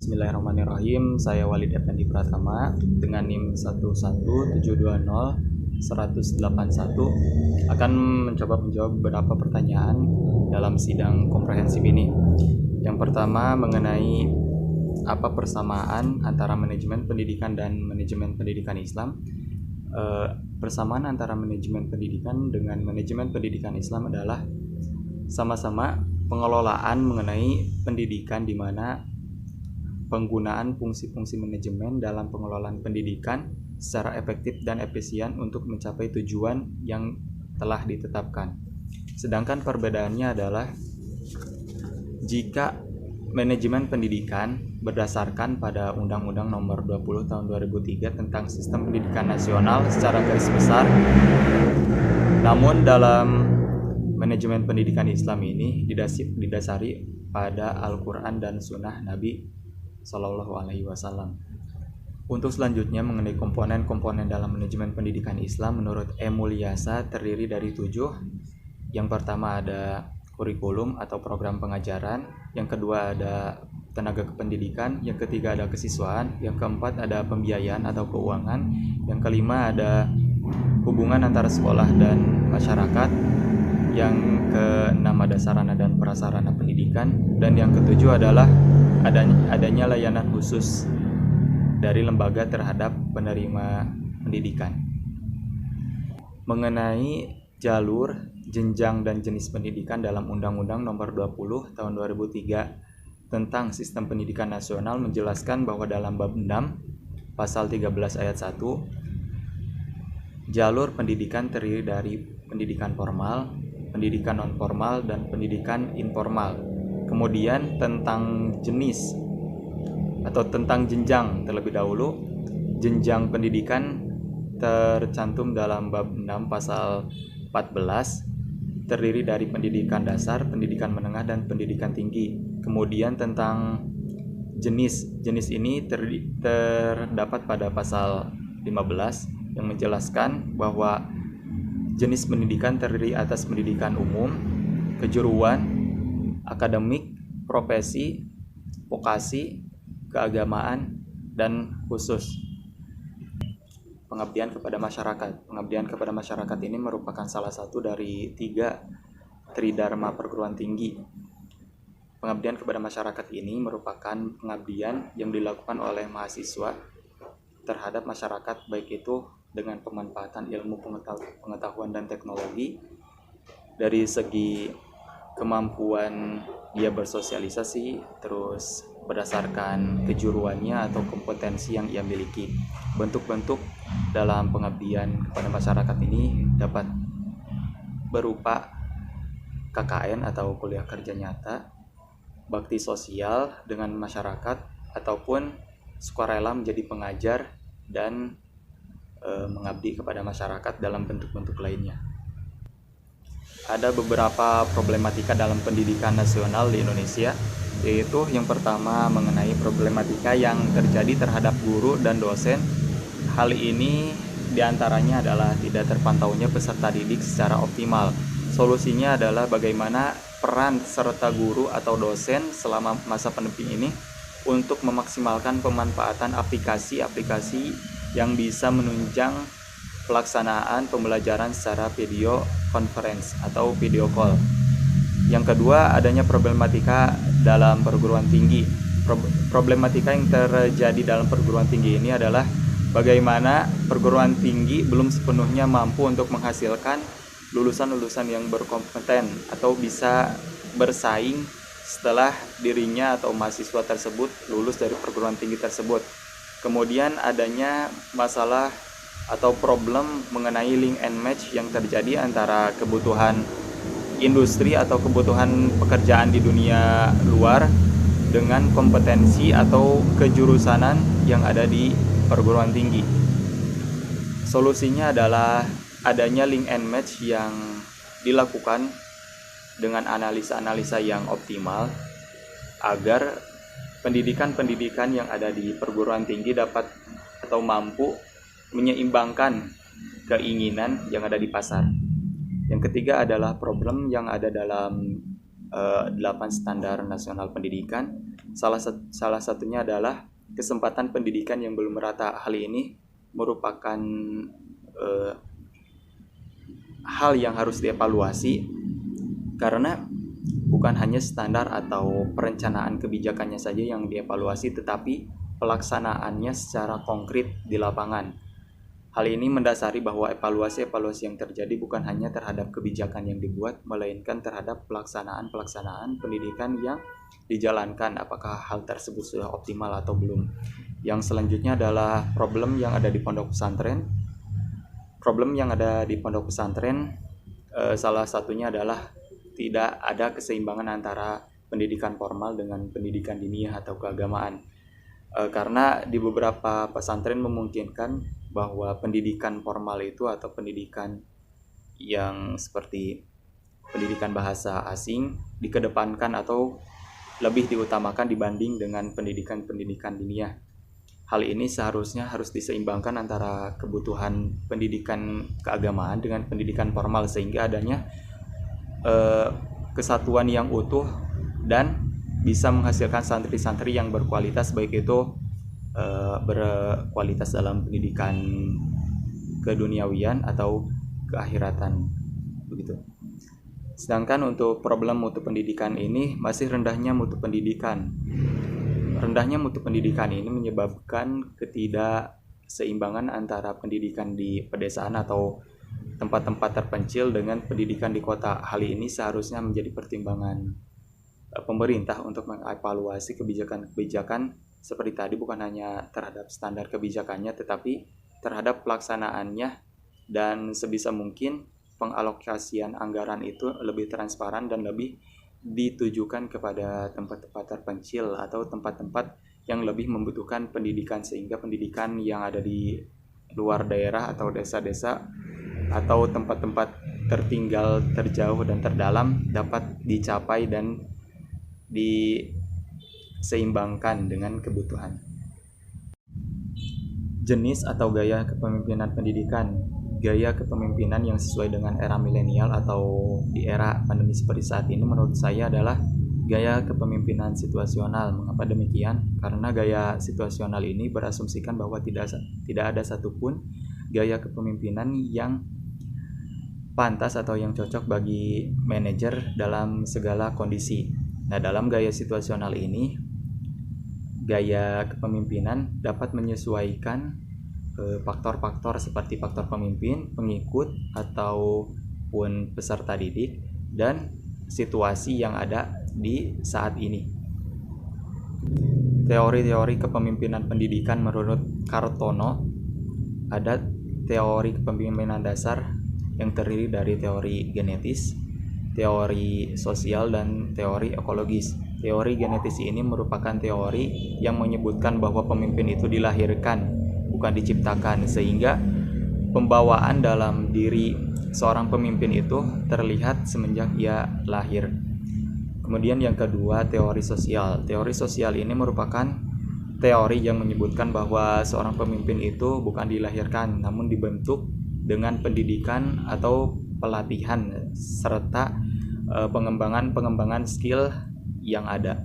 Bismillahirrahmanirrahim. Saya Walid Effendi Pratama dengan NIM 11720-181 akan mencoba menjawab beberapa pertanyaan dalam sidang komprehensif ini. Yang pertama mengenai apa persamaan antara manajemen pendidikan dan manajemen pendidikan Islam. Persamaan antara manajemen pendidikan dengan manajemen pendidikan Islam adalah sama-sama pengelolaan mengenai pendidikan, di mana penggunaan fungsi-fungsi manajemen dalam pengelolaan pendidikan secara efektif dan efisien untuk mencapai tujuan yang telah ditetapkan. Sedangkan perbedaannya adalah jika manajemen pendidikan berdasarkan pada Undang-Undang Nomor 20 Tahun 2003 tentang Sistem Pendidikan Nasional secara garis besar, namun dalam manajemen pendidikan Islam ini didasari pada Al-Quran dan Sunnah Nabi Sallallahu Alaihi Wasallam. Untuk selanjutnya mengenai komponen-komponen dalam manajemen pendidikan Islam, menurut Mulyasa terdiri dari 7. Yang pertama ada kurikulum atau program pengajaran, yang kedua ada tenaga kependidikan, yang ketiga ada kesiswaan, yang keempat ada pembiayaan atau keuangan, yang kelima ada hubungan antara sekolah dan masyarakat, yang keenam ada sarana dan prasarana pendidikan, dan yang ketujuh adalah adanya layanan khusus dari lembaga terhadap penerima pendidikan. Mengenai jalur, jenjang, dan jenis pendidikan dalam Undang-Undang Nomor 20 Tahun 2003 tentang Sistem Pendidikan Nasional menjelaskan bahwa dalam bab 6 pasal 13 ayat 1, jalur pendidikan terdiri dari pendidikan formal, pendidikan non-formal, dan pendidikan informal. Kemudian tentang jenis atau tentang jenjang terlebih dahulu, jenjang pendidikan tercantum dalam bab 6 pasal 14, terdiri dari pendidikan dasar, pendidikan menengah, dan pendidikan tinggi. Kemudian tentang jenis ini terdapat pada pasal 15 yang menjelaskan bahwa jenis pendidikan terdiri atas pendidikan umum, kejuruan, akademik, profesi, vokasi, keagamaan, dan khusus. Pengabdian kepada masyarakat. Pengabdian kepada masyarakat ini merupakan salah satu dari 3 tridharma perguruan tinggi. Pengabdian kepada masyarakat ini merupakan pengabdian yang dilakukan oleh mahasiswa terhadap masyarakat, baik itu dengan pemanfaatan ilmu pengetahuan dan teknologi, dari segi kemampuan dia bersosialisasi, terus berdasarkan kejuruannya atau kompetensi yang ia miliki. Bentuk-bentuk dalam pengabdian kepada masyarakat ini dapat berupa KKN atau kuliah kerja nyata, bakti sosial dengan masyarakat, ataupun sukarela menjadi pengajar dan mengabdi kepada masyarakat dalam bentuk-bentuk lainnya. Ada beberapa problematika dalam pendidikan nasional di Indonesia, yaitu yang pertama mengenai problematika yang terjadi terhadap guru dan dosen. Hal ini diantaranya adalah tidak terpantaunya peserta didik secara optimal. Solusinya adalah bagaimana peran serta guru atau dosen selama masa pandemi ini untuk memaksimalkan pemanfaatan aplikasi-aplikasi yang bisa menunjang pelaksanaan pembelajaran secara video conference atau video call. Yang kedua, adanya problematika dalam perguruan tinggi. Problematika yang terjadi dalam perguruan tinggi ini adalah bagaimana perguruan tinggi belum sepenuhnya mampu untuk menghasilkan lulusan-lulusan yang berkompeten atau bisa bersaing setelah dirinya atau mahasiswa tersebut lulus dari perguruan tinggi tersebut. Kemudian adanya masalah atau problem mengenai link and match yang terjadi antara kebutuhan industri atau kebutuhan pekerjaan di dunia luar dengan kompetensi atau kejurusanan yang ada di perguruan tinggi. Solusinya adalah adanya link and match yang dilakukan dengan analisa-analisa yang optimal agar pendidikan-pendidikan yang ada di perguruan tinggi dapat atau mampu menyeimbangkan keinginan yang ada di pasar. Yang ketiga adalah problem yang ada dalam 8 standar nasional pendidikan. Salah satunya adalah kesempatan pendidikan yang belum merata. Hal ini merupakan hal yang harus dievaluasi karena bukan hanya standar atau perencanaan kebijakannya saja yang dievaluasi, tetapi pelaksanaannya secara konkret di lapangan. Hal ini mendasari bahwa evaluasi-evaluasi yang terjadi bukan hanya terhadap kebijakan yang dibuat, melainkan terhadap pelaksanaan pendidikan yang dijalankan, apakah hal tersebut sudah optimal atau belum. Yang selanjutnya adalah problem yang ada di pondok pesantren. Problem yang ada di pondok pesantren salah satunya adalah tidak ada keseimbangan antara pendidikan formal dengan pendidikan diniyah atau keagamaan. Karena di beberapa pesantren memungkinkan bahwa pendidikan formal itu atau pendidikan yang seperti pendidikan bahasa asing dikedepankan atau lebih diutamakan dibanding dengan pendidikan diniyah. Hal ini seharusnya harus diseimbangkan antara kebutuhan pendidikan keagamaan dengan pendidikan formal sehingga adanya kesatuan yang utuh dan bisa menghasilkan santri-santri yang berkualitas, baik itu berkualitas dalam pendidikan keduniawian atau keakhiratan begitu. Sedangkan untuk problem mutu pendidikan ini masih rendahnya mutu pendidikan. Rendahnya mutu pendidikan ini menyebabkan ketidakseimbangan antara pendidikan di pedesaan atau tempat-tempat terpencil dengan pendidikan di kota. Hal ini seharusnya menjadi pertimbangan pemerintah untuk mengevaluasi kebijakan-kebijakan seperti tadi, bukan hanya terhadap standar kebijakannya tetapi terhadap pelaksanaannya, dan sebisa mungkin pengalokasian anggaran itu lebih transparan dan lebih ditujukan kepada tempat-tempat terpencil atau tempat-tempat yang lebih membutuhkan pendidikan, sehingga pendidikan yang ada di luar daerah atau desa-desa atau tempat-tempat tertinggal, terjauh dan terdalam dapat dicapai dan diseimbangkan dengan kebutuhan. Jenis atau gaya kepemimpinan pendidikan. Gaya kepemimpinan yang sesuai dengan era milenial atau di era pandemi seperti saat ini menurut saya adalah gaya kepemimpinan situasional. Mengapa demikian? Karena gaya situasional ini berasumsikan bahwa tidak ada satupun gaya kepemimpinan yang pantas atau yang cocok bagi manajer dalam segala kondisi. Nah, dalam gaya situasional ini, gaya kepemimpinan dapat menyesuaikan faktor-faktor seperti faktor pemimpin, pengikut, ataupun peserta didik dan situasi yang ada di saat ini. Teori-teori kepemimpinan pendidikan menurut Kartono, ada teori kepemimpinan dasar yang terdiri dari teori genetis, teori sosial, dan teori ekologis. Teori genetis ini merupakan teori yang menyebutkan bahwa pemimpin itu dilahirkan, bukan diciptakan, sehingga pembawaan dalam diri seorang pemimpin itu terlihat semenjak ia lahir. Kemudian yang kedua, teori sosial. Teori sosial ini merupakan teori yang menyebutkan bahwa seorang pemimpin itu bukan dilahirkan, namun dibentuk dengan pendidikan atau pelatihan serta pengembangan skill yang ada.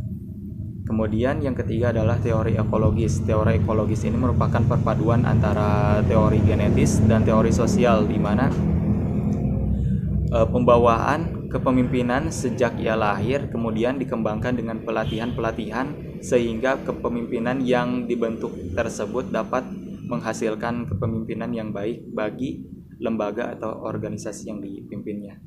Kemudian yang ketiga adalah teori ekologis. Teori ekologis ini merupakan perpaduan antara teori genetis dan teori sosial, di mana pembawaan kepemimpinan sejak ia lahir kemudian dikembangkan dengan pelatihan-pelatihan sehingga kepemimpinan yang dibentuk tersebut dapat menghasilkan kepemimpinan yang baik bagi lembaga atau organisasi yang dipimpinnya.